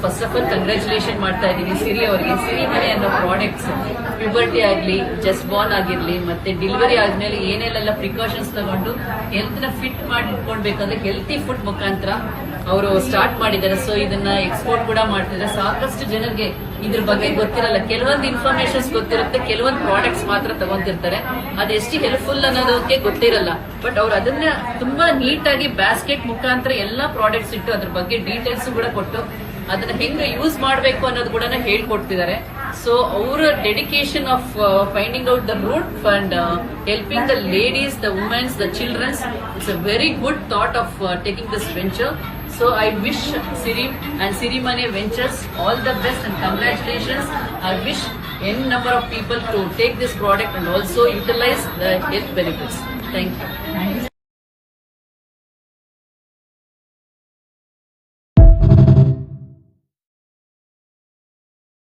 First of all congratulation ಮಾಡ್ತಾ ಇದ್ದೀನಿ ಸಿರಿ ಅವರಿಗೆ. ಸಿರಿ ಮನೆ ಅನ್ನೋ ಪ್ರಾಡಕ್ಟ್ಸ್ ಪ್ಯೂಬರ್ಟಿ ಆಗಲಿ, ಜಸ್ಟ್ ಬಾರ್ನ್ ಆಗಿರಲಿ, ಮತ್ತೆ ಡೆಲಿವರಿ ಆದ್ಮೇಲೆ ಏನೆಲ್ಲ ಪ್ರಿಕಾಷನ್ಸ್ ತಗೊಂಡು ಹೆಲ್ತ್ ನ ಫಿಟ್ ಮಾಡಿ ಇಟ್ಕೊಳ್ಬೇಕಂದ್ರೆ ಹೆಲ್ತಿ ಫುಡ್ ಮುಖಾಂತರ ಅವರು ಸ್ಟಾರ್ಟ್ ಮಾಡಿದ್ದಾರೆ. ಸೊ ಇದನ್ನ ಎಕ್ಸ್ಪೋರ್ಟ್ ಕೂಡ ಮಾಡ್ತಿದ್ದಾರೆ. ಸಾಕಷ್ಟು ಜನರಿಗೆ ಇದ್ರ ಬಗ್ಗೆ ಗೊತ್ತಿರಲ್ಲ. ಕೆಲವೊಂದು ಇನ್ಫಾರ್ಮೇಶನ್ಸ್ ಗೊತ್ತಿರುತ್ತೆ, ಕೆಲವೊಂದು ಪ್ರಾಡಕ್ಟ್ಸ್ ಮಾತ್ರ ತಗೊಂತಿರ್ತಾರೆ. ಅದೆಷ್ಟು ಹೆಲ್ಪ್ಫುಲ್ ಅನ್ನೋದಕ್ಕೆ ಗೊತ್ತಿರಲ್ಲ. ಬಟ್ ಅವ್ರು ಅದನ್ನ ತುಂಬಾ ನೀಟಾಗಿ ಬ್ಯಾಸ್ಕೆಟ್ ಮುಖಾಂತರ ಎಲ್ಲಾ ಪ್ರಾಡಕ್ಟ್ಸ್ ಇಟ್ಟು ಅದ್ರ ಬಗ್ಗೆ ಡೀಟೇಲ್ಸ್ ಕೂಡ ಕೊಟ್ಟು ಅದನ್ನ ಹೆಂಗೆ ಯೂಸ್ ಮಾಡಬೇಕು ಅನ್ನೋದು ಕೂಡ ಹೇಳ್ಕೊಡ್ತಿದ್ದಾರೆ. ಸೊ ಅವರ dedication of finding out the root and helping the ladies, the womens, the childrens, it's a very good thought of taking this venture. So I wish Siri and Siri Mane Ventures all the best and congratulations. I wish n number of people to take this product and also utilize the health benefits. Thank you.